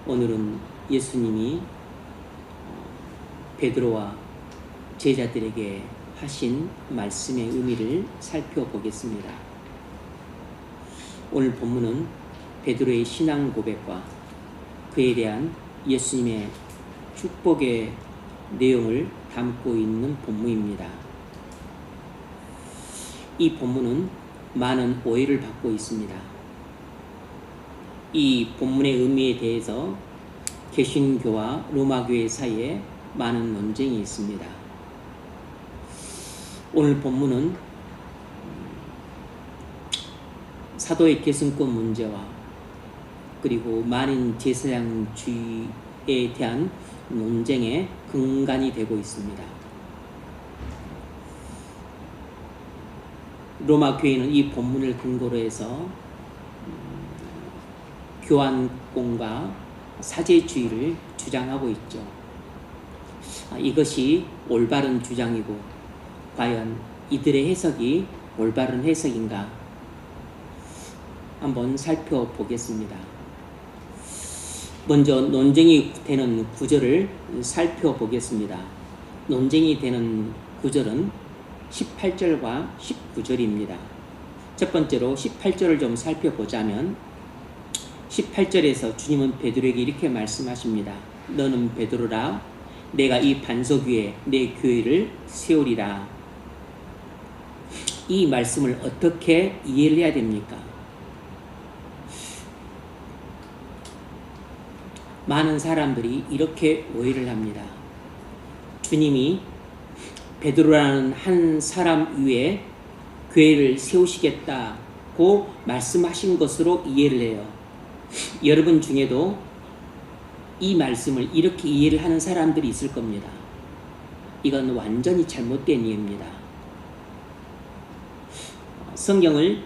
오늘은 예수님이 베드로와 제자들에게 하신 말씀의 의미를 살펴보겠습니다. 오늘 본문은 베드로의 신앙 고백과 그에 대한 예수님의 축복의 내용을 담고 있는 본문입니다. 이 본문은 많은 오해를 받고 있습니다. 이 본문의 의미에 대해서 개신교와 로마교회 사이에 많은 논쟁이 있습니다. 오늘 본문은 사도의 계승권 문제와 그리고 만인 제사장주의에 대한 논쟁의 근간이 되고 있습니다. 로마 교회는 이 본문을 근거로 해서 교환권과 사제주의를 주장하고 있죠. 이것이 올바른 주장이고 과연 이들의 해석이 올바른 해석인가 한번 살펴보겠습니다. 먼저 논쟁이 되는 구절을 살펴보겠습니다. 논쟁이 되는 구절은 18절과 19절입니다. 첫 번째로 18절을 좀 살펴보자면 18절에서 주님은 베드로에게 이렇게 말씀하십니다. 너는 베드로라, 내가 이 반석 위에 내 교회를 세우리라. 이 말씀을 어떻게 이해를 해야 됩니까? 많은 사람들이 이렇게 오해를 합니다. 주님이 베드로라는 한 사람 위에 교회를 세우시겠다고 말씀하신 것으로 이해를 해요. 여러분 중에도 이 말씀을 이렇게 이해를 하는 사람들이 있을 겁니다. 이건 완전히 잘못된 이해입니다. 성경을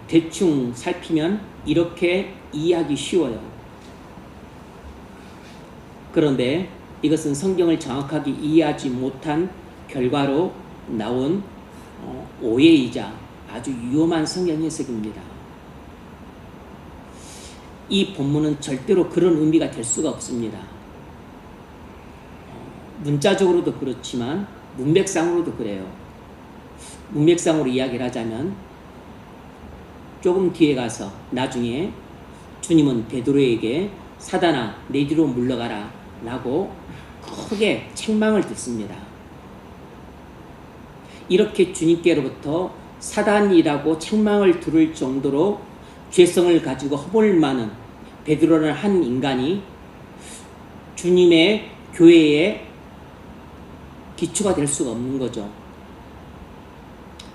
대충 살피면 이렇게 이해하기 쉬워요. 그런데 이것은 성경을 정확하게 이해하지 못한 결과로 나온 오해이자 아주 위험한 성경 해석입니다. 이 본문은 절대로 그런 의미가 될 수가 없습니다. 문자적으로도 그렇지만 문맥상으로도 그래요. 문맥상으로 이야기를 하자면 조금 뒤에 가서 나중에 주님은 베드로에게 사단아 내 뒤로 물러가라 라고 크게 책망을 듣습니다. 이렇게 주님께로부터 사단이라고 책망을 들을 정도로 죄성을 가지고 허물 많은 베드로라는 한 인간이 주님의 교회의 기초가 될 수가 없는 거죠.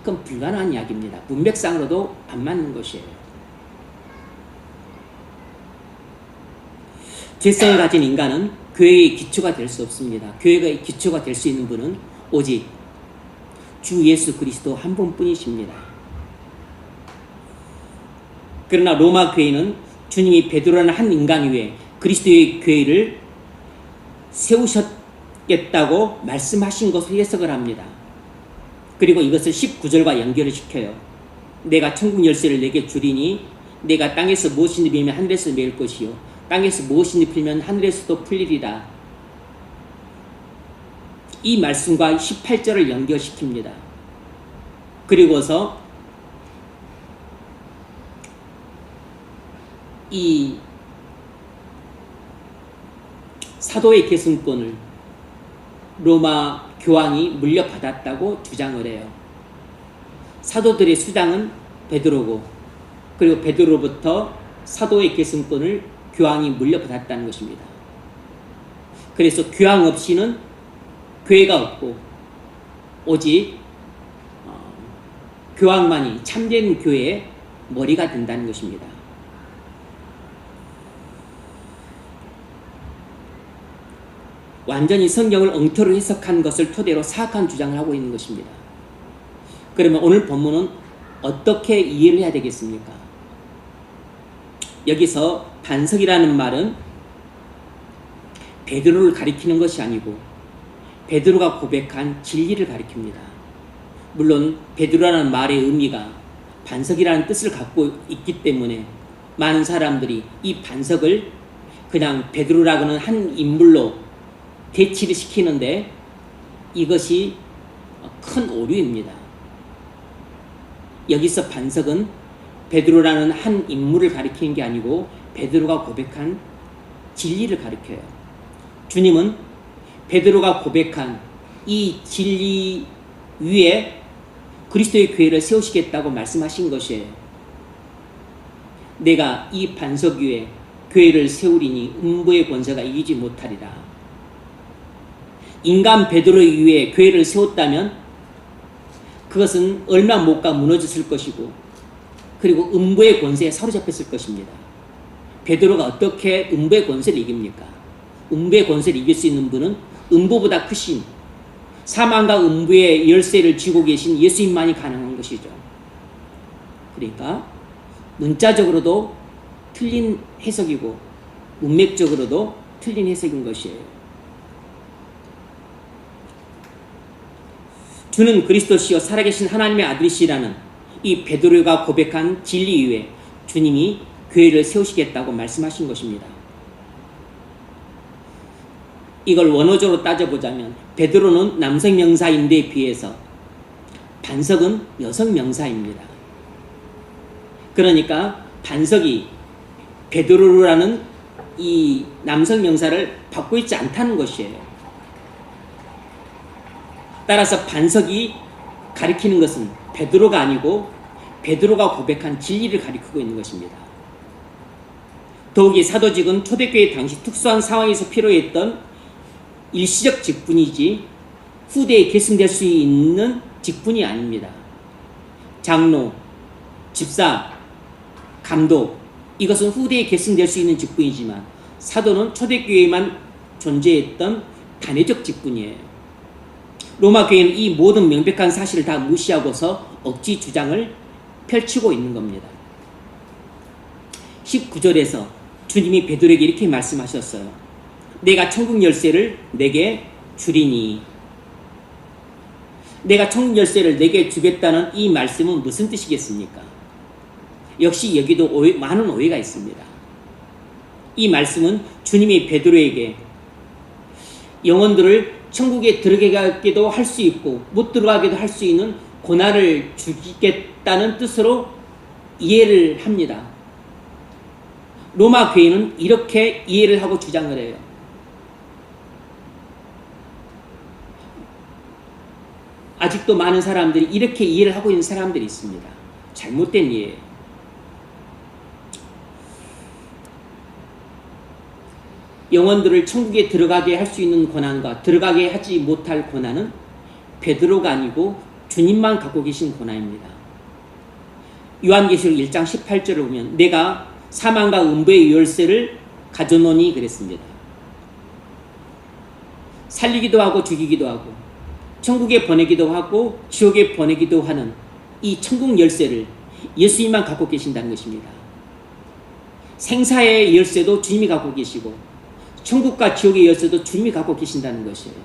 그건 불가능한 이야기입니다. 문맥상으로도 안 맞는 것이에요. 죄성을 가진 인간은 교회의 기초가 될 수 없습니다. 교회의 기초가 될 수 있는 분은 오직 주 예수 그리스도 한 분뿐이십니다. 그러나 로마 교회는 주님이 베드로라는 한 인간 위에 그리스도의 교회를 세우셨겠다고 말씀하신 것으로 해석을 합니다. 그리고 이것을 19절과 연결을 시켜요. 내가 천국 열쇠를 내게 주리니 내가 땅에서 무엇이니 빌면 하늘에서 매일 것이요 땅에서 무엇이니 풀면 하늘에서도 풀리리라. 이 말씀과 18절을 연결시킵니다. 그리고서 이 사도의 계승권을 로마 교황이 물려받았다고 주장을 해요. 사도들의 수장은 베드로고 그리고 베드로부터 사도의 계승권을 교황이 물려받았다는 것입니다. 그래서 교황 없이는 교회가 없고 오직 교황만이 참된 교회의 머리가 된다는 것입니다. 완전히 성경을 엉터리로 해석한 것을 토대로 사악한 주장을 하고 있는 것입니다. 그러면 오늘 본문은 어떻게 이해를 해야 되겠습니까? 여기서 반석이라는 말은 베드로를 가리키는 것이 아니고 베드로가 고백한 진리를 가리킵니다. 물론 베드로라는 말의 의미가 반석이라는 뜻을 갖고 있기 때문에 많은 사람들이 이 반석을 그냥 베드로라고는 한 인물로 대치를 시키는데 이것이 큰 오류입니다. 여기서 반석은 베드로라는 한 인물을 가리키는 게 아니고 베드로가 고백한 진리를 가리켜요. 주님은 베드로가 고백한 이 진리 위에 그리스도의 교회를 세우시겠다고 말씀하신 것이에요. 내가 이 반석 위에 교회를 세우리니 음부의 권세가 이기지 못하리라. 인간 베드로 위에 교회를 세웠다면 그것은 얼마 못 가 무너졌을 것이고 그리고 음부의 권세에 사로잡혔을 것입니다. 베드로가 어떻게 음부의 권세를 이깁니까? 음부의 권세를 이길 수 있는 분은 음부보다 크신 사망과 음부의 열쇠를 쥐고 계신 예수님만이 가능한 것이죠. 그러니까 문자적으로도 틀린 해석이고 문맥적으로도 틀린 해석인 것이에요. 주는 그리스도시요 살아계신 하나님의 아들이시라는 이 베드로가 고백한 진리 위에 주님이 교회를 세우시겠다고 말씀하신 것입니다. 이걸 원어적으로 따져보자면 베드로는 남성 명사인데에 비해서 반석은 여성 명사입니다. 그러니까 반석이 베드로라는 이 남성 명사를 받고 있지 않다는 것이에요. 따라서 반석이 가리키는 것은 베드로가 아니고 베드로가 고백한 진리를 가리키고 있는 것입니다. 더욱이 사도직은 초대교회 당시 특수한 상황에서 필요했던 일시적 직분이지 후대에 계승될 수 있는 직분이 아닙니다. 장로, 집사, 감독 이것은 후대에 계승될 수 있는 직분이지만 사도는 초대교회에만 존재했던 단회적 직분이에요. 로마 교회는 이 모든 명백한 사실을 다 무시하고서 억지 주장을 펼치고 있는 겁니다. 19절에서 주님이 베드로에게 이렇게 말씀하셨어요. 내가 천국 열쇠를 내게 주리니. 내가 천국 열쇠를 내게 주겠다는 이 말씀은 무슨 뜻이겠습니까? 역시 여기도 많은 오해가 있습니다. 이 말씀은 주님이 베드로에게 영혼들을 천국에 들어가기도 할 수 있고 못 들어가기도 할 수 있는 고난을 주겠다는 뜻으로 이해를 합니다. 로마 교회는 이렇게 이해를 하고 주장을 해요. 아직도 많은 사람들이 이렇게 이해를 하고 있는 사람들이 있습니다. 잘못된 이해예요. 영혼들을 천국에 들어가게 할 수 있는 고난과 들어가게 하지 못할 고난은 베드로가 아니고 주님만 갖고 계신 고난입니다. 요한계시록 1장 18절을 보면 내가 사망과 음부의 열쇠를 가져노니 그랬습니다. 살리기도 하고 죽이기도 하고 천국에 보내기도 하고 지옥에 보내기도 하는 이 천국 열쇠를 예수님만 갖고 계신다는 것입니다. 생사의 열쇠도 주님이 갖고 계시고 천국과 지옥의 열쇠도 주님이 갖고 계신다는 것이에요.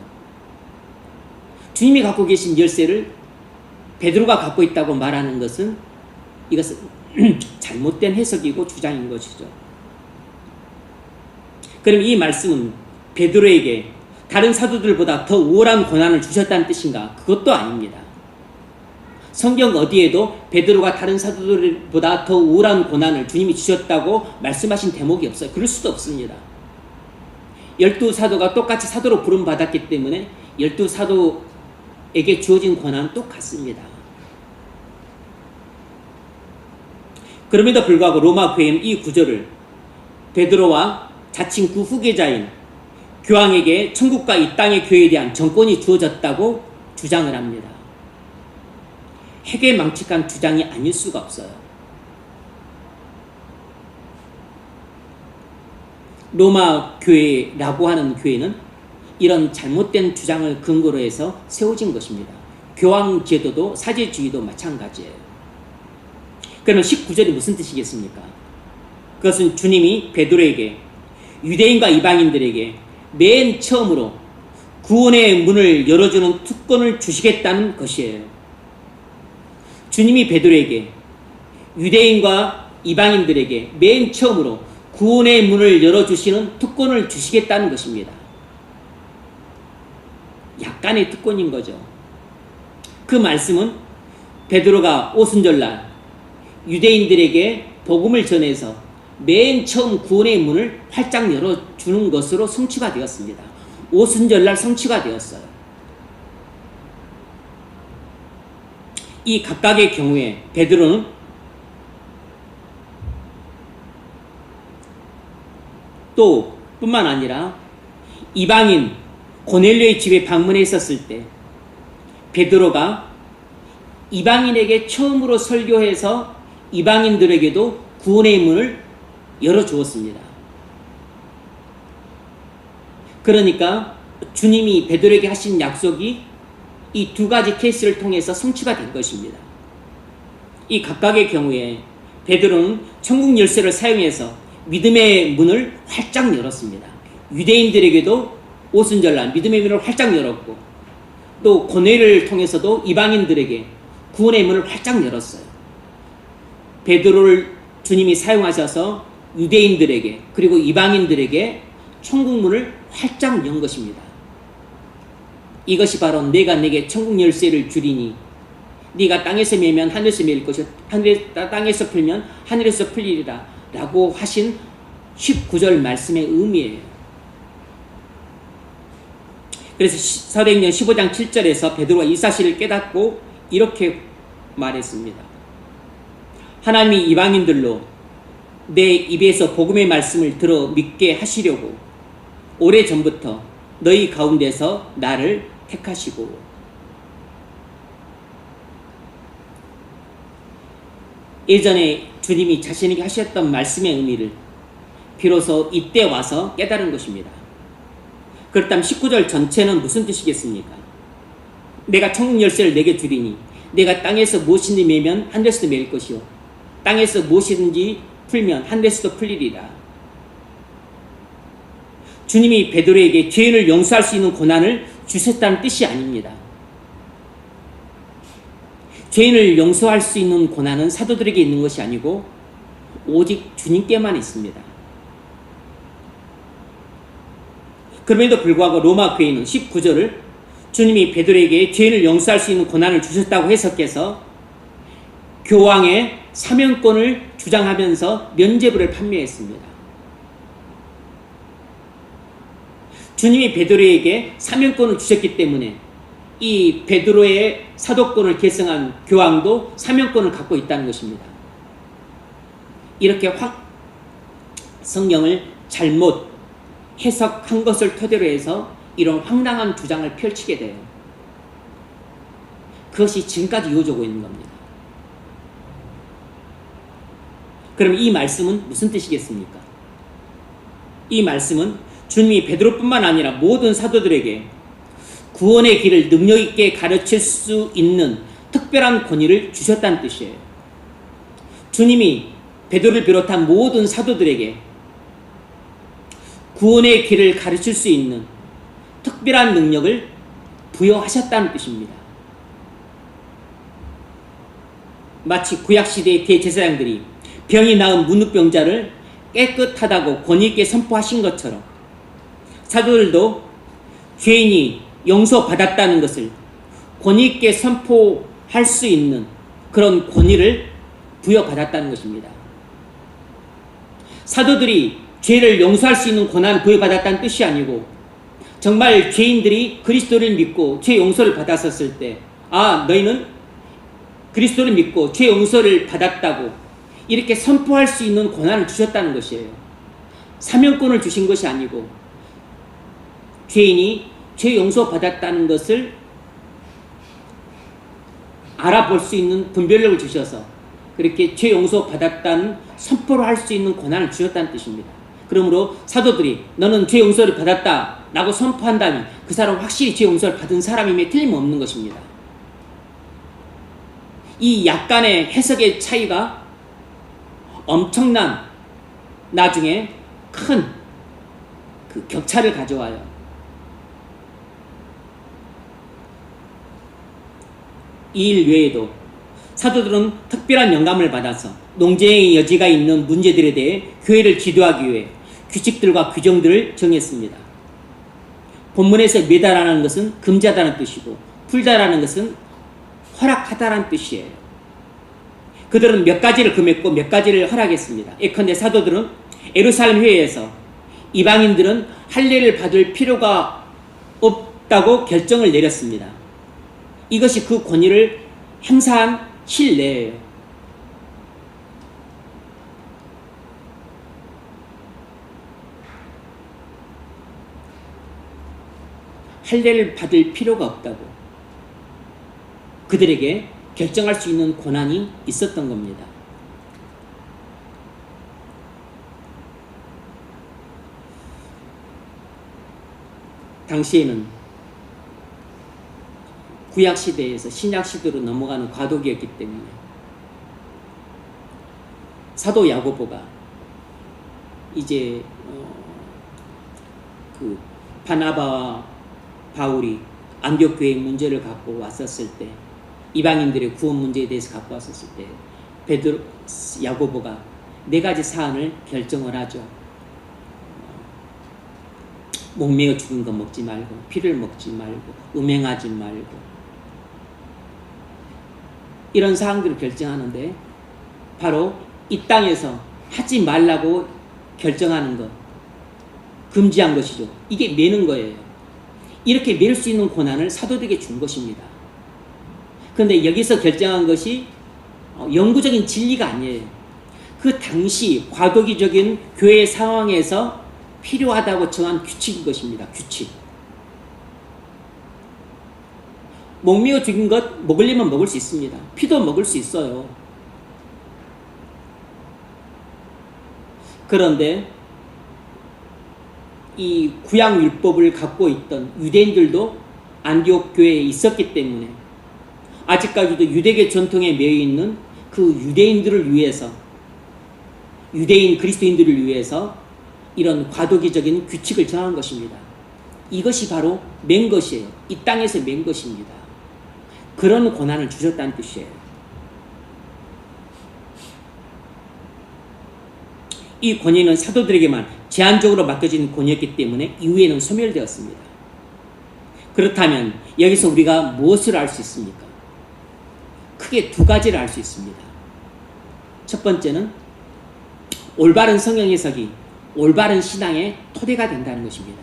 주님이 갖고 계신 열쇠를 베드로가 갖고 있다고 말하는 것은 이것은 잘못된 해석이고 주장인 것이죠. 그럼 이 말씀은 베드로에게 다른 사도들보다 더 우월한 고난을 주셨다는 뜻인가? 그것도 아닙니다. 성경 어디에도 베드로가 다른 사도들보다 더 우월한 고난을 주님이 주셨다고 말씀하신 대목이 없어요. 그럴 수도 없습니다. 12사도가 똑같이 사도로 부름받았기 때문에 12사도에게 주어진 고난은 똑같습니다. 그럼에도 불구하고 로마 교회는 이 구절을 베드로와 자칭 그 후계자인 교황에게 천국과 이 땅의 교회에 대한 정권이 주어졌다고 주장을 합니다. 해괴망측한 주장이 아닐 수가 없어요. 로마 교회라고 하는 교회는 이런 잘못된 주장을 근거로 해서 세워진 것입니다. 교황 제도도 사제주의도 마찬가지예요. 그러면 19절이 무슨 뜻이겠습니까? 그것은 주님이 베드로에게 유대인과 이방인들에게 맨 처음으로 구원의 문을 열어주는 특권을 주시겠다는 것이에요. 주님이 베드로에게 유대인과 이방인들에게 맨 처음으로 구원의 문을 열어주시는 특권을 주시겠다는 것입니다. 약간의 특권인 거죠. 그 말씀은 베드로가 오순절날 유대인들에게 복음을 전해서 맨 처음 구원의 문을 활짝 열어주는 것으로 성취가 되었습니다. 오순절날 성취가 되었어요. 이 각각의 경우에 베드로는 또 뿐만 아니라 이방인 고넬료의 집에 방문했었을 때 베드로가 이방인에게 처음으로 설교해서 이방인들에게도 구원의 문을 열어주었습니다. 그러니까 주님이 베드로에게 하신 약속이 이 두 가지 케이스를 통해서 성취가 된 것입니다. 이 각각의 경우에 베드로는 천국 열쇠를 사용해서 믿음의 문을 활짝 열었습니다. 유대인들에게도 오순절날 믿음의 문을 활짝 열었고, 또 고넬료를 통해서도 이방인들에게 구원의 문을 활짝 열었어요. 베드로를 주님이 사용하셔서 유대인들에게 그리고 이방인들에게 천국 문을 활짝 연 것입니다. 이것이 바로 내가 내게 천국 열쇠를 주리니 네가 땅에서 매면 하늘에서 매일 것이요 땅에서 풀면 하늘에서 풀리리라 라고 하신 19절 말씀의 의미예요. 그래서 사도행전 15장 7절에서 베드로가 이 사실을 깨닫고 이렇게 말했습니다. 하나님이 이방인들로 내 입에서 복음의 말씀을 들어 믿게 하시려고 오래전부터 너희 가운데서 나를 택하시고, 예전에 주님이 자신에게 하셨던 말씀의 의미를 비로소 이때 와서 깨달은 것입니다. 그렇다면 19절 전체는 무슨 뜻이겠습니까? 내가 천국 열쇠를 내게 주리니 내가 땅에서 무엇이든지 매면 하늘에서도 매일 것이요 땅에서 무엇이든지 풀면 하늘에서도 풀리리라. 주님이 베드로에게 죄인을 용서할 수 있는 고난을 주셨다는 뜻이 아닙니다. 죄인을 용서할 수 있는 고난은 사도들에게 있는 것이 아니고 오직 주님께만 있습니다. 그럼에도 불구하고 로마 교회는 19절을 주님이 베드로에게 죄인을 용서할 수 있는 고난을 주셨다고 해석해서 교황의 사명권을 주장하면서 면죄부를 판매했습니다. 주님이 베드로에게 사명권을 주셨기 때문에 이 베드로의 사도권을 계승한 교황도 사명권을 갖고 있다는 것입니다. 이렇게 성경을 잘못 해석한 것을 토대로 해서 이런 황당한 주장을 펼치게 돼요. 그것이 지금까지 이어지고 있는 겁니다. 그럼 이 말씀은 무슨 뜻이겠습니까? 이 말씀은 주님이 베드로뿐만 아니라 모든 사도들에게 구원의 길을 능력 있게 가르칠 수 있는 특별한 권위를 주셨다는 뜻이에요. 주님이 베드로를 비롯한 모든 사도들에게 구원의 길을 가르칠 수 있는 특별한 능력을 부여하셨다는 뜻입니다. 마치 구약시대의 대제사장들이 병이 나은 문둥병자를 깨끗하다고 권위있게 선포하신 것처럼 사도들도 죄인이 용서받았다는 것을 권위있게 선포할 수 있는 그런 권위를 부여받았다는 것입니다. 사도들이 죄를 용서할 수 있는 권한을 부여받았다는 뜻이 아니고 정말 죄인들이 그리스도를 믿고 죄 용서를 받았었을 때 너희는 그리스도를 믿고 죄 용서를 받았다고 이렇게 선포할 수 있는 권한을 주셨다는 것이에요. 사명권을 주신 것이 아니고 죄인이 죄 용서받았다는 것을 알아볼 수 있는 분별력을 주셔서 그렇게 죄 용서받았다는 선포를 할 수 있는 권한을 주셨다는 뜻입니다. 그러므로 사도들이 너는 죄 용서를 받았다 라고 선포한다면 그 사람은 확실히 죄 용서를 받은 사람임에 틀림없는 것입니다. 이 약간의 해석의 차이가 엄청난 나중에 큰 그 격차를 가져와요. 이 일 외에도 사도들은 특별한 영감을 받아서 논쟁의 여지가 있는 문제들에 대해 교회를 지도하기 위해 규칙들과 규정들을 정했습니다. 본문에서 매다라는 것은 금지하다는 뜻이고 풀자라는 것은 허락하다라는 뜻이에요. 그들은 몇 가지를 금했고 몇 가지를 허락했습니다. 예컨대 사도들은 예루살렘 회의에서 이방인들은 할례를 받을 필요가 없다고 결정을 내렸습니다. 이것이 그 권위를 행사한 실내예요. 할례를 받을 필요가 없다고 그들에게 결정할 수 있는 권한이 있었던 겁니다. 당시에는 구약 시대에서 신약 시대로 넘어가는 과도기였기 때문에 사도 야고보가 이제 그 바나바와 바울이 안디옥 교회의 문제를 갖고 왔었을 때, 이방인들의 구원 문제에 대해서 갖고 왔었을 때 베드로 야고보가 네 가지 사안을 결정을 하죠. 목매어 죽은 거 먹지 말고, 피를 먹지 말고, 음행하지 말고, 이런 사항들을 결정하는데 바로 이 땅에서 하지 말라고 결정하는 것, 금지한 것이죠. 이게 매는 거예요. 이렇게 맬 수 있는 권한을 사도들에게 준 것입니다. 그런데 여기서 결정한 것이 영구적인 진리가 아니에요. 그 당시 과도기적인 교회 상황에서 필요하다고 정한 규칙인 것입니다. 규칙. 목매어 죽인 것 먹으려면 먹을 수 있습니다. 피도 먹을 수 있어요. 그런데 이 구약 율법을 갖고 있던 유대인들도 안디옥 교회에 있었기 때문에 아직까지도 유대계 전통에 매여 있는 그 유대인들을 위해서, 유대인 그리스도인들을 위해서 이런 과도기적인 규칙을 정한 것입니다. 이것이 바로 맨 것이에요. 이 땅에서 맨 것입니다. 그런 권한을 주셨다는 뜻이에요. 이 권위는 사도들에게만 제한적으로 맡겨진 권위였기 때문에 이후에는 소멸되었습니다. 그렇다면 여기서 우리가 무엇을 알 수 있습니까? 크게 두 가지를 알 수 있습니다. 첫 번째는 올바른 성경 해석이 올바른 신앙의 토대가 된다는 것입니다.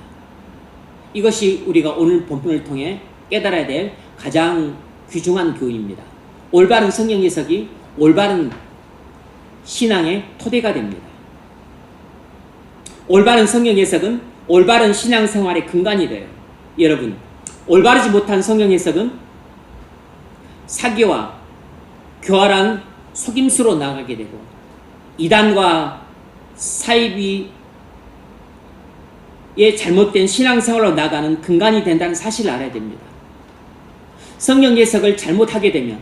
이것이 우리가 오늘 본문을 통해 깨달아야 될 가장 귀중한 교훈입니다. 올바른 성경 해석이 올바른 신앙의 토대가 됩니다. 올바른 성경 해석은 올바른 신앙생활의 근간이 돼요. 여러분, 올바르지 못한 성경 해석은 사기와 교활한 속임수로 나가게 되고 이단과 사이비의 잘못된 신앙생활로 나가는 근간이 된다는 사실을 알아야 됩니다. 성경 해석을 잘못하게 되면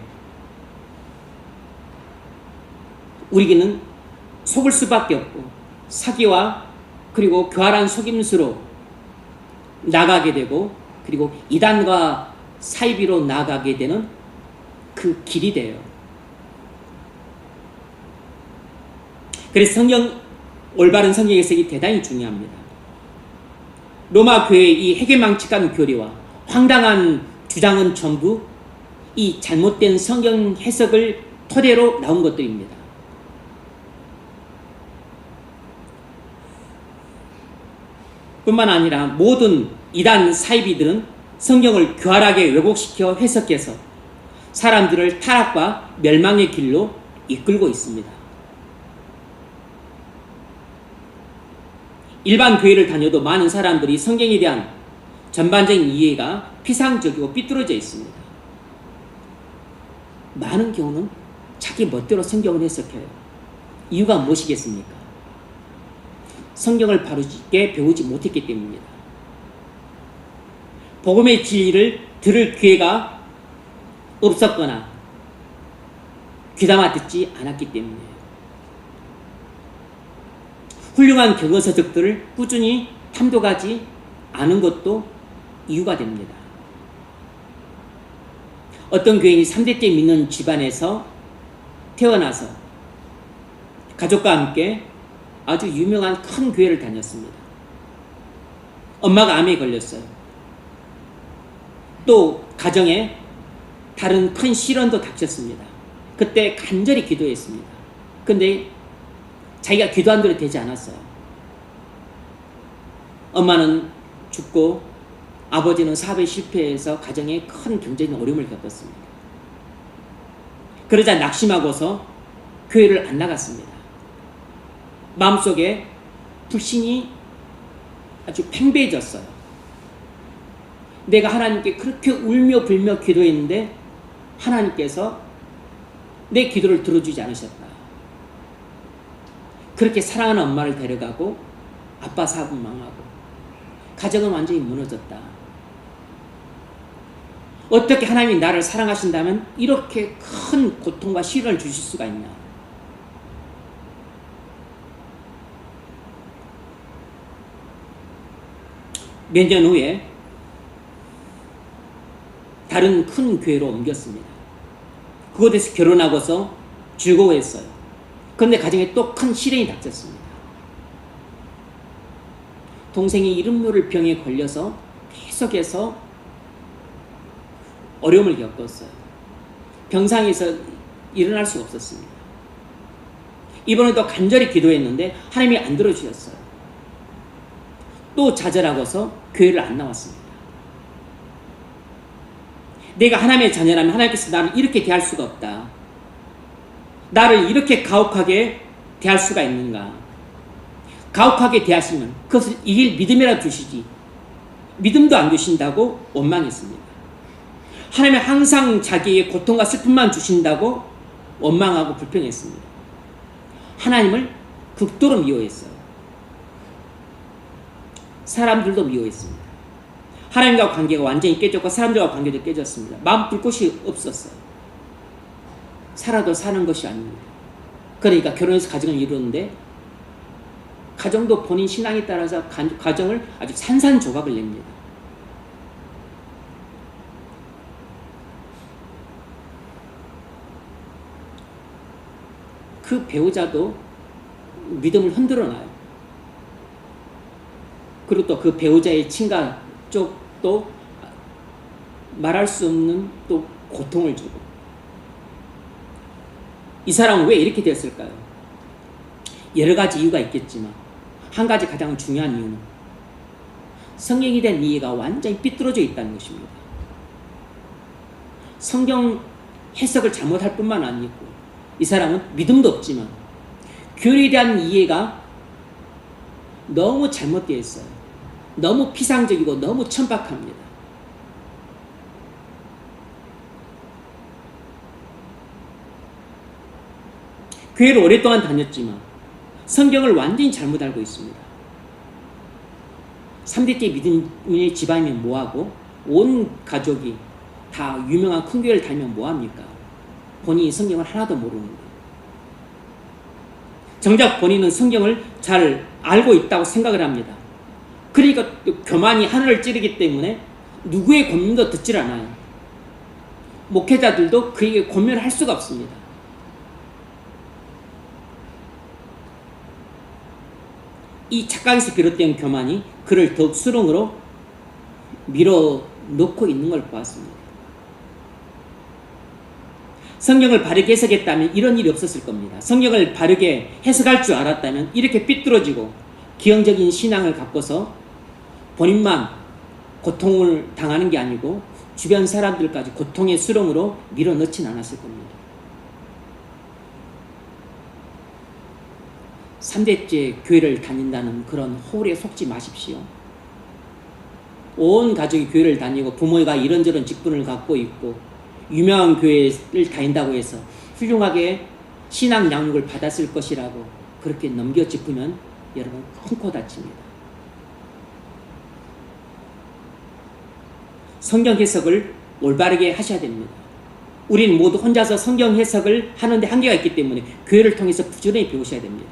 우리에게는 속을 수밖에 없고 사기와 그리고 교활한 속임수로 나가게 되고 그리고 이단과 사이비로 나가게 되는 그 길이 돼요. 그래서 올바른 성경 해석이 대단히 중요합니다. 로마 교회의 이 해괴망측한 교리와 황당한 주장은 전부 이 잘못된 성경 해석을 토대로 나온 것들입니다. 뿐만 아니라 모든 이단 사이비들은 성경을 교활하게 왜곡시켜 해석해서 사람들을 타락과 멸망의 길로 이끌고 있습니다. 일반 교회를 다녀도 많은 사람들이 성경에 대한 전반적인 이해가 피상적이고 삐뚤어져 있습니다. 많은 경우는 자기 멋대로 성경을 해석해요. 이유가 무엇이겠습니까? 성경을 바르게 배우지 못했기 때문입니다. 복음의 진리를 들을 기회가 없었거나 귀담아 듣지 않았기 때문이에요. 훌륭한 경어서적들을 꾸준히 탐독하지 않은 것도 이유가 됩니다. 어떤 교인이 3대째 믿는 집안에서 태어나서 가족과 함께 아주 유명한 큰 교회를 다녔습니다. 엄마가 암에 걸렸어요. 또 가정에 다른 큰 시련도 닥쳤습니다. 그때 간절히 기도했습니다. 근데 자기가 기도한 대로 되지 않았어요. 엄마는 죽고 아버지는 사업에 실패해서 가정에 큰 경제적인 어려움을 겪었습니다. 그러자 낙심하고서 교회를 안 나갔습니다. 마음속에 불신이 아주 팽배해졌어요. 내가 하나님께 그렇게 울며 불며 기도했는데 하나님께서 내 기도를 들어주지 않으셨다. 그렇게 사랑하는 엄마를 데려가고 아빠 사업은 망하고 가정은 완전히 무너졌다. 어떻게 하나님이 나를 사랑하신다면 이렇게 큰 고통과 시련을 주실 수가 있냐. 몇 년 후에 다른 큰 교회로 옮겼습니다. 그곳에서 결혼하고서 즐거워했어요. 그런데 가정에 또 큰 시련이 닥쳤습니다. 동생이 이름모를 병에 걸려서 계속해서 어려움을 겪었어요. 병상에서 일어날 수가 없었습니다. 이번에도 간절히 기도했는데 하나님이 안 들어주셨어요. 또 좌절하고서 교회를 안 나왔습니다. 내가 하나님의 자녀라면 하나님께서 나를 이렇게 대할 수가 없다. 나를 이렇게 가혹하게 대할 수가 있는가. 가혹하게 대하시면 그것을 이길 믿음이라도 주시지 믿음도 안 주신다고 원망했습니다. 하나님은 항상 자기의 고통과 슬픔만 주신다고 원망하고 불평했습니다. 하나님을 극도로 미워했어요. 사람들도 미워했습니다. 하나님과 관계가 완전히 깨졌고 사람들과 관계도 깨졌습니다. 마음 둘 곳이 없었어요. 살아도 사는 것이 아닙니다. 그러니까 결혼해서 가정을 이루는데 가정도 본인 신앙에 따라서 가정을 아주 산산조각을 냅니다. 그 배우자도 믿음을 흔들어 놔요. 그리고 또 그 배우자의 친가 쪽도 말할 수 없는 또 고통을 주고. 이 사람은 왜 이렇게 됐을까요? 여러 가지 이유가 있겠지만 한 가지 가장 중요한 이유는 성경에 대한 이해가 완전히 삐뚤어져 있다는 것입니다. 성경 해석을 잘못할 뿐만 아니고 이 사람은 믿음도 없지만 교리에 대한 이해가 너무 잘못되어 있어요. 너무 피상적이고 너무 천박합니다. 교회를 오랫동안 다녔지만 성경을 완전히 잘못 알고 있습니다. 3대째 믿음의 집안이면 뭐하고 온 가족이 다 유명한 큰 교회를 다니면 뭐합니까? 본인이 성경을 하나도 모르는데. 정작 본인은 성경을 잘 알고 있다고 생각을 합니다. 그러니까 교만이 하늘을 찌르기 때문에 누구의 권면도 듣질 않아요. 목회자들도 그에게 권면을 할 수가 없습니다. 이 착각에서 비롯된 교만이 그를 더욱 수렁으로 밀어넣고 있는 걸 보았습니다. 성경을 바르게 해석했다면 이런 일이 없었을 겁니다. 성경을 바르게 해석할 줄 알았다면 이렇게 삐뚤어지고 기형적인 신앙을 갖고서 본인만 고통을 당하는 게 아니고 주변 사람들까지 고통의 수렁으로 밀어넣진 않았을 겁니다. 3대째 교회를 다닌다는 그런 호울에 속지 마십시오. 온 가족이 교회를 다니고 부모가 이런저런 직분을 갖고 있고 유명한 교회를 다닌다고 해서 훌륭하게 신앙 양육을 받았을 것이라고 그렇게 넘겨 짚으면 여러분 큰 코 다칩니다. 성경 해석을 올바르게 하셔야 됩니다. 우리는 모두 혼자서 성경 해석을 하는데 한계가 있기 때문에 교회를 통해서 부지런히 배우셔야 됩니다.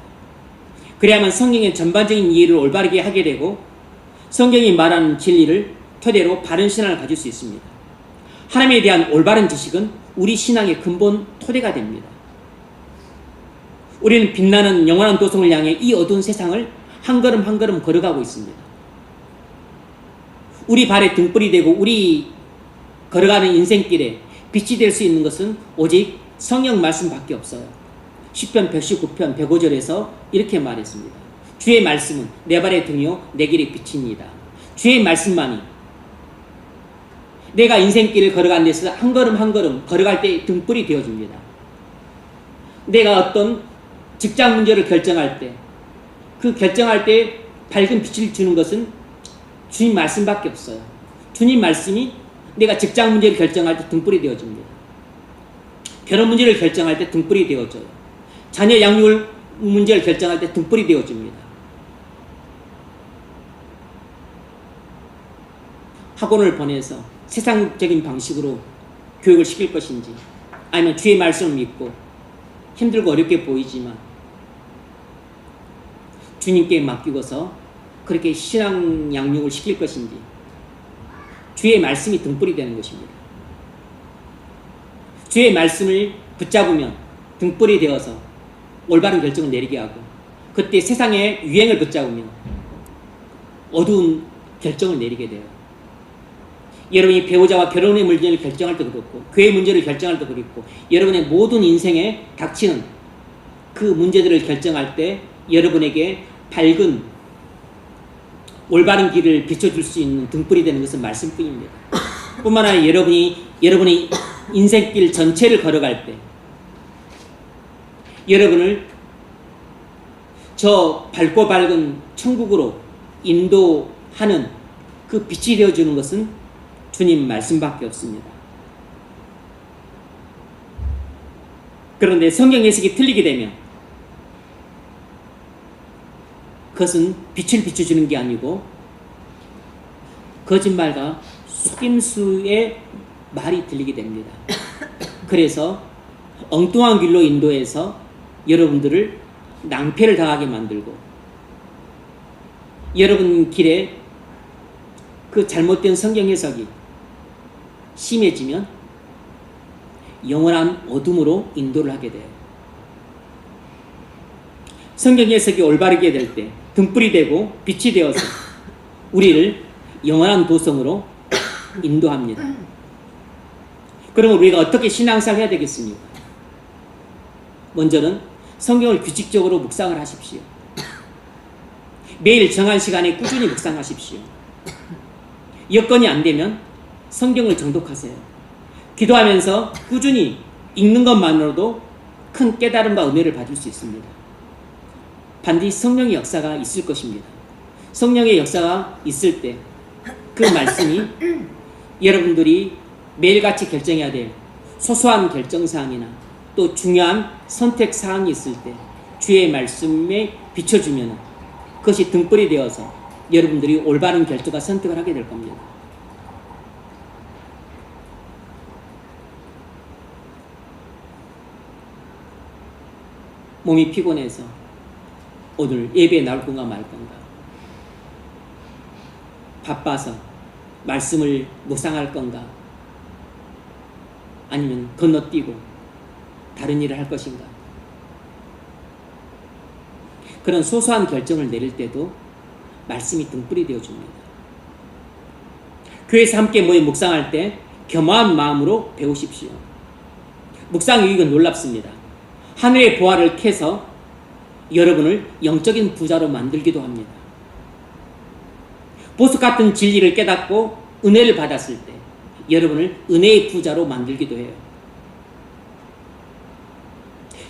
그래야만 성경의 전반적인 이해를 올바르게 하게 되고 성경이 말하는 진리를 토대로 바른 신앙을 가질 수 있습니다. 하나님에 대한 올바른 지식은 우리 신앙의 근본 토대가 됩니다. 우리는 빛나는 영원한 도성을 향해 이 어두운 세상을 한 걸음 한 걸음 걸어가고 있습니다. 우리 발에 등불이 되고 우리 걸어가는 인생길에 빛이 될 수 있는 것은 오직 성경 말씀밖에 없어요. 시편 119편 105절에서 이렇게 말했습니다. 주의 말씀은 내 발의 등이요 내 길의 빛입니다. 주의 말씀만이 내가 인생길을 걸어가는 데서 한 걸음 한 걸음 걸어갈 때 등불이 되어줍니다. 내가 어떤 직장 문제를 결정할 때 그 결정할 때 밝은 빛을 주는 것은 주님 말씀밖에 없어요. 주님 말씀이 내가 직장 문제를 결정할 때 등불이 되어줍니다. 결혼 문제를 결정할 때 등불이 되어줘요. 자녀 양육 문제를 결정할 때 등불이 되어줍니다. 학원을 보내서 세상적인 방식으로 교육을 시킬 것인지 아니면 주의 말씀을 믿고 힘들고 어렵게 보이지만 주님께 맡기고서 그렇게 신앙 양육을 시킬 것인지 주의 말씀이 등불이 되는 것입니다. 주의 말씀을 붙잡으면 등불이 되어서 올바른 결정을 내리게 하고 그때 세상의 유행을 붙잡으면 어두운 결정을 내리게 돼요. 여러분이 배우자와 결혼의 문제를 결정할 때 그렇고 교회 문제를 결정할 때 그렇고 여러분의 모든 인생에 닥치는 그 문제들을 결정할 때 여러분에게 밝은 올바른 길을 비춰줄 수 있는 등불이 되는 것은 말씀뿐입니다. 뿐만 아니라 여러분의 인생길 전체를 걸어갈 때 여러분을 저 밝고 밝은 천국으로 인도하는 그 빛이 되어주는 것은 주님 말씀밖에 없습니다. 그런데 성경 해석이 틀리게 되면 그것은 빛을 비춰주는 게 아니고 거짓말과 속임수의 말이 들리게 됩니다. 그래서 엉뚱한 길로 인도해서 여러분들을 낭패를 당하게 만들고 여러분 길에 그 잘못된 성경 해석이 심해지면 영원한 어둠으로 인도를 하게 돼요. 성경 해석이 올바르게 될 때 등불이 되고 빛이 되어서 우리를 영원한 도성으로 인도합니다. 그러면 우리가 어떻게 신앙생활 해야 되겠습니까? 먼저는 성경을 규칙적으로 묵상을 하십시오. 매일 정한 시간에 꾸준히 묵상하십시오. 여건이 안 되면 성경을 정독하세요. 기도하면서 꾸준히 읽는 것만으로도 큰 깨달음과 은혜를 받을 수 있습니다. 반드시 성령의 역사가 있을 것입니다. 성령의 역사가 있을 때 그 말씀이 여러분들이 매일같이 결정해야 될 소소한 결정사항이나 또 중요한 선택사항이 있을 때 주의 말씀에 비춰주면 그것이 등불이 되어서 여러분들이 올바른 결정과 선택을 하게 될 겁니다. 몸이 피곤해서 오늘 예배에 나올 건가 말 건가, 바빠서 말씀을 묵상할 건가, 아니면 건너뛰고 다른 일을 할 것인가. 그런 소소한 결정을 내릴 때도 말씀이 등불이 되어줍니다. 교회에서 함께 모여 묵상할 때 겸허한 마음으로 배우십시오. 묵상 유익은 놀랍습니다. 하늘의 보화를 캐서 여러분을 영적인 부자로 만들기도 합니다. 보석 같은 진리를 깨닫고 은혜를 받았을 때 여러분을 은혜의 부자로 만들기도 해요.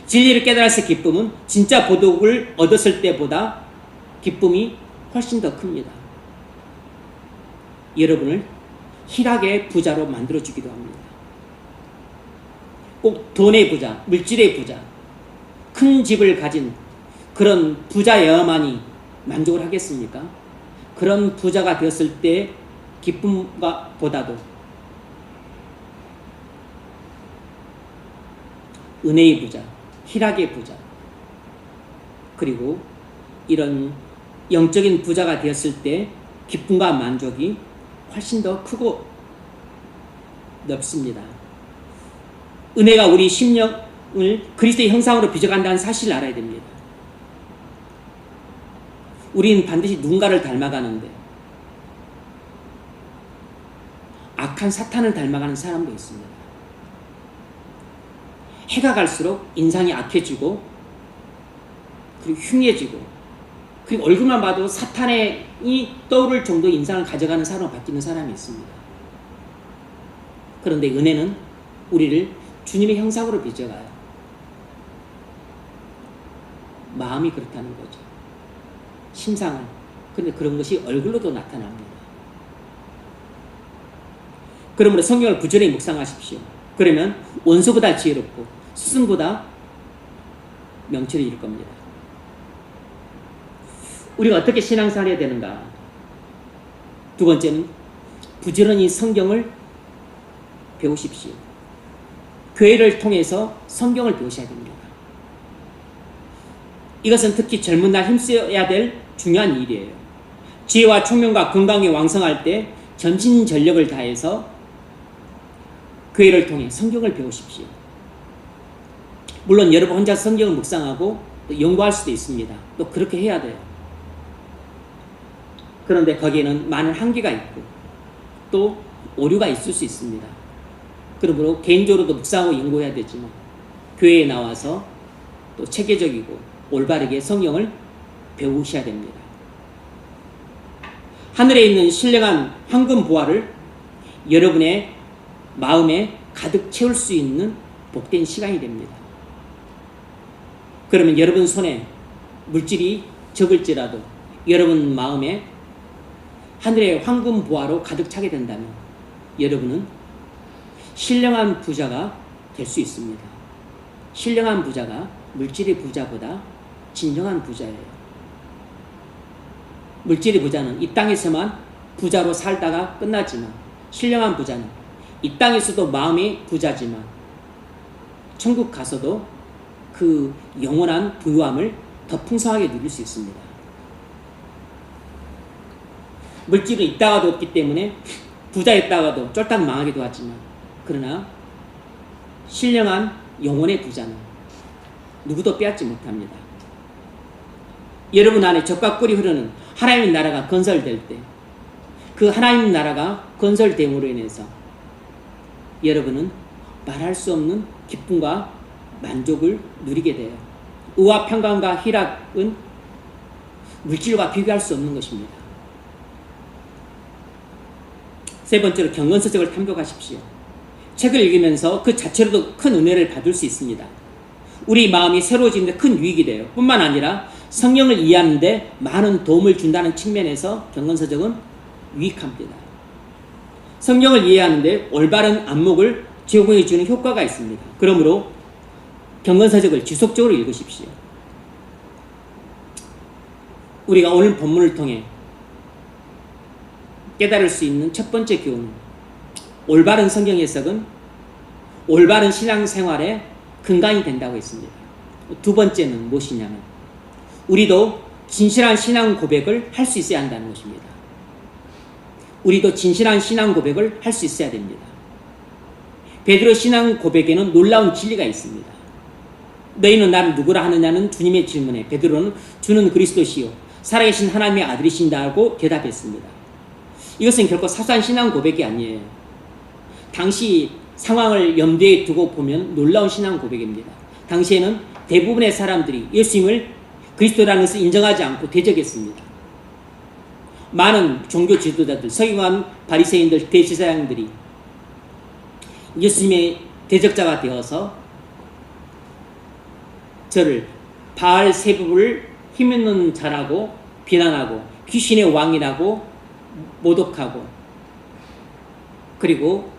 진리를 깨달았을 기쁨은 진짜 보복을 얻었을 때보다 기쁨이 훨씬 더 큽니다. 여러분을 희락의 부자로 만들어주기도 합니다. 꼭 돈의 부자, 물질의 부자, 큰 집을 가진 그런 부자여야만이 만족을 하겠습니까? 그런 부자가 되었을 때 기쁨과 보다도 은혜의 부자, 희락의 부자, 그리고 이런 영적인 부자가 되었을 때 기쁨과 만족이 훨씬 더 크고 넓습니다. 은혜가 우리 심령, 그리스도의 형상으로 빚어간다는 사실을 알아야 됩니다. 우리는 반드시 누군가를 닮아가는데 악한 사탄을 닮아가는 사람도 있습니다. 해가 갈수록 인상이 악해지고 그리고 흉해지고 그리고 얼굴만 봐도 사탄이 떠오를 정도의 인상을 가져가는 사람으로 바뀌는 사람이 있습니다. 그런데 은혜는 우리를 주님의 형상으로 빚어가요. 마음이 그렇다는 거죠. 심상을. 그런데 그런 것이 얼굴로도 나타납니다. 그러므로 성경을 부지런히 묵상하십시오. 그러면 원수보다 지혜롭고 스승보다 명철이 일 겁니다. 우리가 어떻게 신앙생활 해야 되는가? 두 번째는 부지런히 성경을 배우십시오. 교회를 통해서 성경을 배우셔야 됩니다. 이것은 특히 젊은 날 힘써야 될 중요한 일이에요. 지혜와 총명과 건강이 왕성할 때 전심전력을 다해서 교회를 통해 성경을 배우십시오. 물론 여러분 혼자 성경을 묵상하고 또 연구할 수도 있습니다. 또 그렇게 해야 돼요. 그런데 거기에는 많은 한계가 있고 또 오류가 있을 수 있습니다. 그러므로 개인적으로도 묵상하고 연구해야 되지만 교회에 나와서 또 체계적이고 올바르게 성경을 배우셔야 됩니다. 하늘에 있는 신령한 황금 보화를 여러분의 마음에 가득 채울 수 있는 복된 시간이 됩니다. 그러면 여러분 손에 물질이 적을지라도 여러분 마음에 하늘의 황금 보화로 가득 차게 된다면 여러분은 신령한 부자가 될 수 있습니다. 신령한 부자가 물질의 부자보다 진정한 부자예요. 물질의 부자는 이 땅에서만 부자로 살다가 끝나지만 신령한 부자는 이 땅에서도 마음의 부자지만 천국 가서도 그 영원한 부유함을 더 풍성하게 누릴 수 있습니다. 물질은 있다가도 없기 때문에 부자였다가도 쫄딱 망하기도 하지만 그러나 신령한 영혼의 부자는 누구도 빼앗지 못합니다. 여러분 안에 젖과 꿀이 흐르는 하나님의 나라가 건설될 때 그 하나님 나라가 건설됨으로 인해서 여러분은 말할 수 없는 기쁨과 만족을 누리게 돼요. 의와 평강과 희락은 물질과 비교할 수 없는 것입니다. 세 번째로 경건서적을 탐독하십시오. 책을 읽으면서 그 자체로도 큰 은혜를 받을 수 있습니다. 우리 마음이 새로워지는 데 큰 유익이 돼요. 뿐만 아니라 성경을 이해하는 데 많은 도움을 준다는 측면에서 경건서적은 유익합니다. 성경을 이해하는 데 올바른 안목을 제공해 주는 효과가 있습니다. 그러므로 경건서적을 지속적으로 읽으십시오. 우리가 오늘 본문을 통해 깨달을 수 있는 첫 번째 교훈은 올바른 성경 해석은 올바른 신앙생활의 근간이 된다고 했습니다. 두 번째는 무엇이냐면 우리도 진실한 신앙 고백을 할 수 있어야 한다는 것입니다. 우리도 진실한 신앙 고백을 할 수 있어야 됩니다. 베드로 신앙 고백에는 놀라운 진리가 있습니다. 너희는 나를 누구라 하느냐는 주님의 질문에 베드로는 주는 그리스도시요 살아계신 하나님의 아들이신다고 대답했습니다. 이것은 결코 사소한 신앙 고백이 아니에요. 당시 상황을 염두에 두고 보면 놀라운 신앙 고백입니다. 당시에는 대부분의 사람들이 예수님을 그리스도라는 것을 인정하지 않고 대적했습니다. 많은 종교 지도자들, 서기관, 바리새인들, 대제사장들이 예수님의 대적자가 되어서 저를 바알세불을 힘있는 자라고 비난하고 귀신의 왕이라고 모독하고 그리고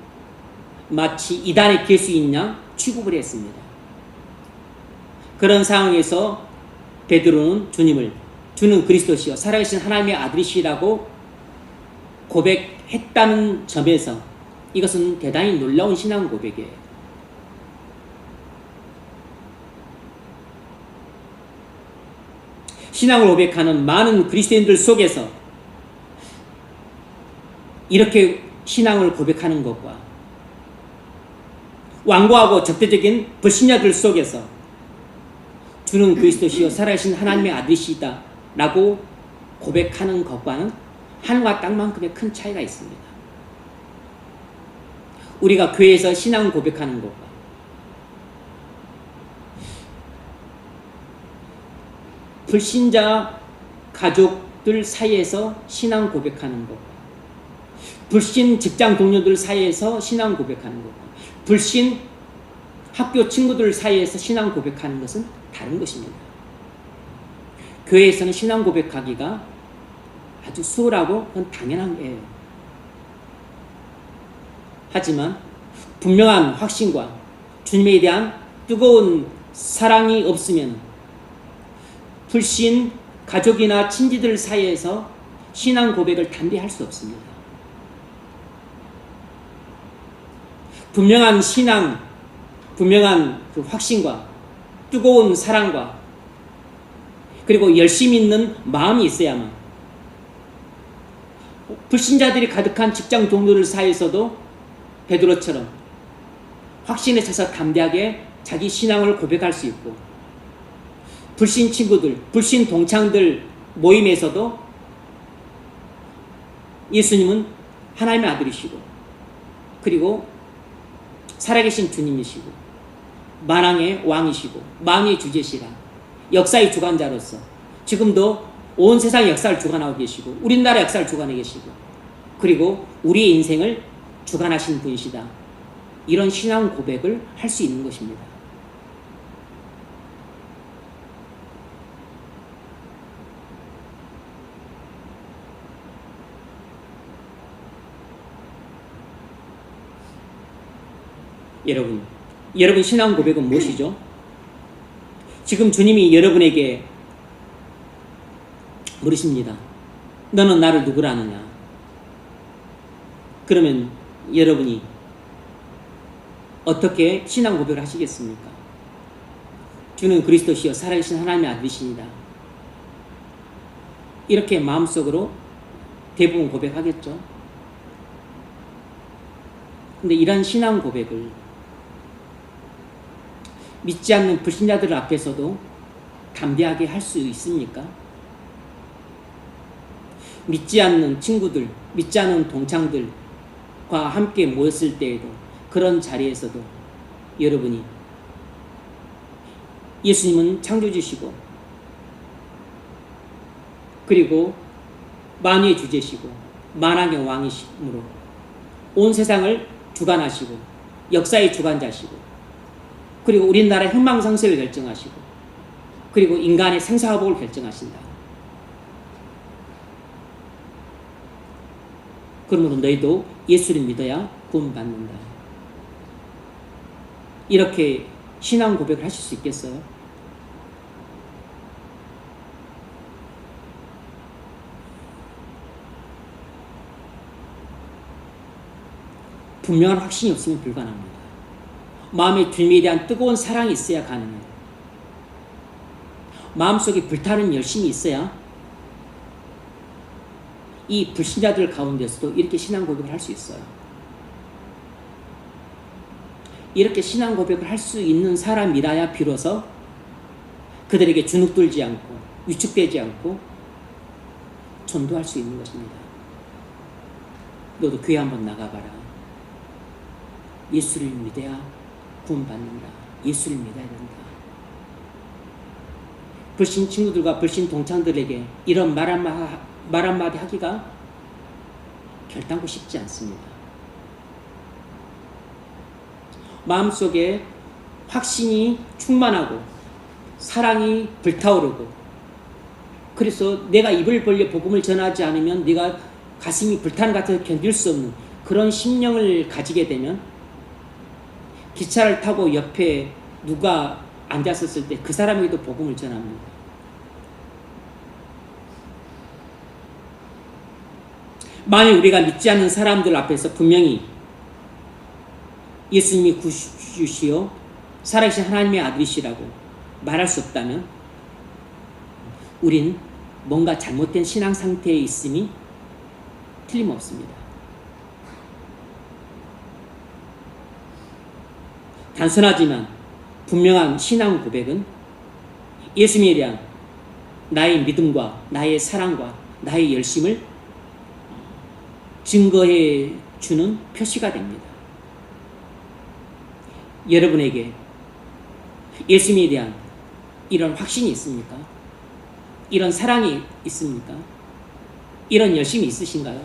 마치 이단의 개수인 양 취급을 했습니다. 그런 상황에서 베드로는 주님을 주는 그리스도시요 살아계신 하나님의 아들이시라고 고백했다는 점에서 이것은 대단히 놀라운 신앙 고백이에요. 신앙을 고백하는 많은 그리스도인들 속에서 이렇게 신앙을 고백하는 것과 완고하고 적대적인 불신자들 속에서 주는 그리스도시요 살아계신 하나님의 아들이시다 라고 고백하는 것과는 하늘과 땅만큼의 큰 차이가 있습니다. 우리가 교회에서 신앙 고백하는 것과 불신자 가족들 사이에서 신앙 고백하는 것과 불신 직장 동료들 사이에서 신앙 고백하는 것과 불신 학교 친구들 사이에서 신앙 고백하는 것은 다른 것입니다. 교회에서는 신앙 고백하기가 아주 수월하고 그건 당연한 거예요. 하지만 분명한 확신과 주님에 대한 뜨거운 사랑이 없으면 불신 가족이나 친지들 사이에서 신앙 고백을 담대히 할 수 없습니다. 분명한 신앙, 분명한 그 확신과 뜨거운 사랑과 그리고 열심히 있는 마음이 있어야만 불신자들이 가득한 직장 동료들 사이에서도 베드로처럼 확신에 차서 담대하게 자기 신앙을 고백할 수 있고 불신 친구들, 불신 동창들 모임에서도 예수님은 하나님의 아들이시고 그리고 살아계신 주님이시고 만왕의 왕이시고 만유의 주제시라 역사의 주관자로서 지금도 온 세상의 역사를 주관하고 계시고 우리나라 역사를 주관하고 계시고 그리고 우리의 인생을 주관하신 분이시다. 이런 신앙 고백을 할 수 있는 것입니다. 여러분 신앙 고백은 무엇이죠? 지금 주님이 여러분에게 물으십니다. 너는 나를 누구라 하느냐? 그러면 여러분이 어떻게 신앙 고백을 하시겠습니까? 주는 그리스도시요 살아계신 하나님의 아들이십니다. 이렇게 마음속으로 대부분 고백하겠죠. 근데 이런 신앙 고백을 믿지 않는 불신자들 앞에서도 담대하게 할 수 있습니까? 믿지 않는 친구들, 믿지 않는 동창들과 함께 모였을 때에도 그런 자리에서도 여러분이 예수님은 창조주시고 그리고 만유의 주제시고 만왕의 왕이시므로 온 세상을 주관하시고 역사의 주관자시고 그리고 우리나라의 흥망성쇠를 결정하시고 그리고 인간의 생사화복을 결정하신다. 그러므로 너희도 예수를 믿어야 구원받는다. 이렇게 신앙 고백을 하실 수 있겠어요? 분명한 확신이 없으면 불가능합니다. 마음의 주님에 대한 뜨거운 사랑이 있어야 가능해요. 마음속에 불타는 열심이 있어야 이 불신자들 가운데서도 이렇게 신앙 고백을 할 수 있어요. 이렇게 신앙 고백을 할 수 있는 사람이라야 비로소 그들에게 주눅들지 않고 위축되지 않고 전도할 수 있는 것입니다. 너도 교회 한번 나가봐라. 예수를 믿어야 구원받는다. 예수를 믿어야 된다. 불신 친구들과 불신 동창들에게 이런 말 한마디 하기가 결단코 쉽지 않습니다. 마음속에 확신이 충만하고 사랑이 불타오르고 그래서 내가 입을 벌려 복음을 전하지 않으면 내가 가슴이 불타는 것 같아서 견딜 수 없는 그런 심령을 가지게 되면 기차를 타고 옆에 누가 앉았었을 때 그 사람에게도 복음을 전합니다. 만일 우리가 믿지 않는 사람들 앞에서 분명히 예수님이 구주시요 살아계신 하나님의 아들이시라고 말할 수 없다면 우린 뭔가 잘못된 신앙 상태에 있음이 틀림없습니다. 단순하지만 분명한 신앙 고백은 예수님에 대한 나의 믿음과 나의 사랑과 나의 열심을 증거해 주는 표시가 됩니다. 여러분에게 예수님에 대한 이런 확신이 있습니까? 이런 사랑이 있습니까? 이런 열심이 있으신가요?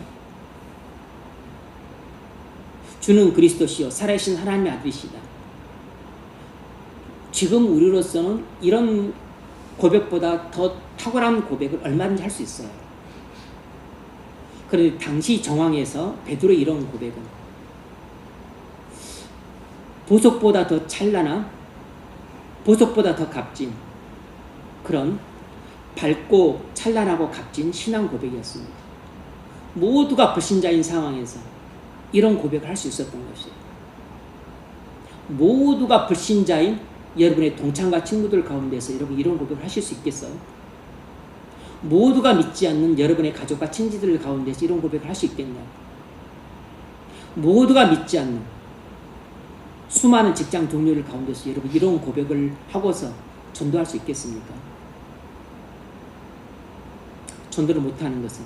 주는 그리스도시요 살아계신 하나님의 아들이시다. 지금 우리로서는 이런 고백보다 더 탁월한 고백을 얼마든지 할 수 있어요. 그런데 당시 정황에서 베드로의 이런 고백은 보석보다 더 찬란한, 보석보다 더 값진 그런 밝고 찬란하고 값진 신앙 고백이었습니다. 모두가 불신자인 상황에서 이런 고백을 할 수 있었던 것이에요. 모두가 불신자인 여러분의 동창과 친구들 가운데서 여러분 이런 고백을 하실 수 있겠어요? 모두가 믿지 않는 여러분의 가족과 친지들 가운데서 이런 고백을 할 수 있겠냐고. 모두가 믿지 않는 수많은 직장 동료들 가운데서 여러분 이런 고백을 하고서 전도할 수 있겠습니까? 전도를 못하는 것은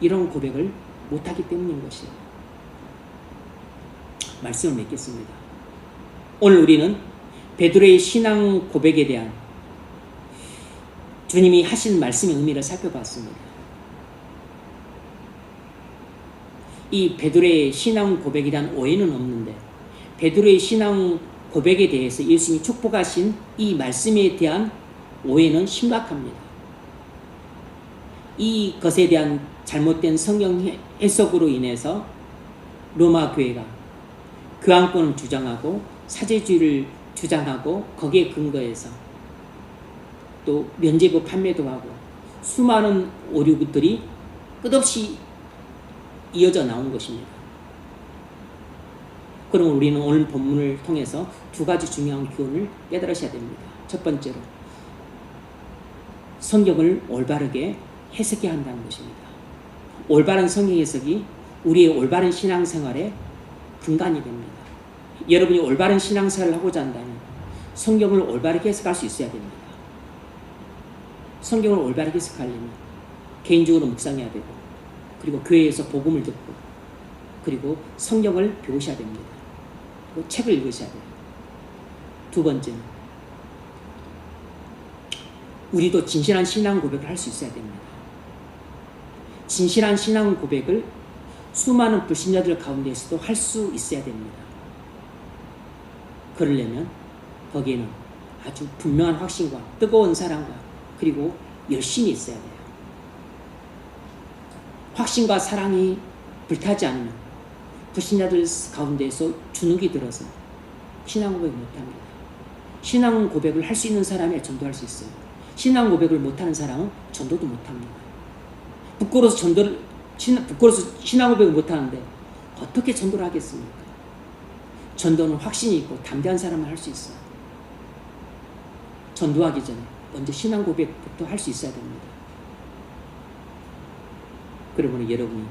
이런 고백을 못하기 때문인 것이에요. 말씀을 맺겠습니다. 오늘 우리는 베드로의 신앙 고백에 대한 주님이 하신 말씀의 의미를 살펴봤습니다. 이 베드로의 신앙 고백에 대한 오해는 없는데 베드로의 신앙 고백에 대해서 예수님이 축복하신 이 말씀에 대한 오해는 심각합니다. 이 것에 대한 잘못된 성경 해석으로 인해서 로마 교회가 교황권을 주장하고 사제주의를 주장하고 거기에 근거해서 또 면죄부 판매도 하고 수많은 오류들이 끝없이 이어져 나온 것입니다. 그럼 우리는 오늘 본문을 통해서 두 가지 중요한 교훈을 깨달으셔야 됩니다. 첫 번째로 성경을 올바르게 해석해야 한다는 것입니다. 올바른 성경 해석이 우리의 올바른 신앙생활의 근간이 됩니다. 여러분이 올바른 신앙생활을 하고자 한다면 성경을 올바르게 해석할 수 있어야 됩니다. 성경을 올바르게 해석하려면 개인적으로 묵상해야 되고 그리고 교회에서 복음을 듣고 그리고 성경을 배우셔야 됩니다. 그리고 책을 읽으셔야 돼요. 두 번째는 우리도 진실한 신앙 고백을 할 수 있어야 됩니다. 진실한 신앙 고백을 수많은 불신자들 가운데서도 할 수 있어야 됩니다. 그러려면 거기에는 아주 분명한 확신과 뜨거운 사랑과 그리고 열심이 있어야 돼요. 확신과 사랑이 불타지 않으면 불신자들 가운데서 주눅이 들어서 신앙 고백을 못합니다. 신앙 고백을 할 수 있는 사람이 전도할 수 있어요. 신앙 고백을 못하는 사람은 전도도 못합니다. 부끄러워서 신앙 고백을 못하는데 어떻게 전도를 하겠습니까? 전도는 확신이 있고 담대한 사람만 할 수 있어요. 전도하기 전에 먼저 신앙 고백부터 할 수 있어야 됩니다. 그러면 여러분이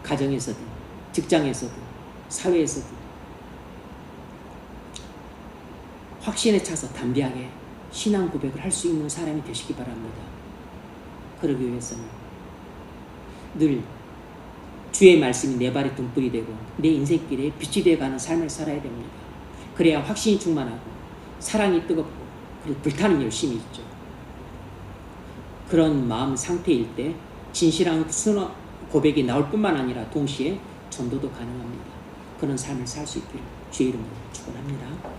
가정에서든 직장에서든 사회에서든 확신에 차서 담대하게 신앙 고백을 할 수 있는 사람이 되시기 바랍니다. 그러기 위해서는 늘 주의 말씀이 내 발의 등불이 되고 내 인생길에 빛이 되어가는 삶을 살아야 됩니다. 그래야 확신이 충만하고 사랑이 뜨겁고 그리고 불타는 열심이 있죠. 그런 마음 상태일 때 진실한 순화 고백이 나올 뿐만 아니라 동시에 전도도 가능합니다. 그런 삶을 살 수 있기를 주의 이름으로 축원합니다.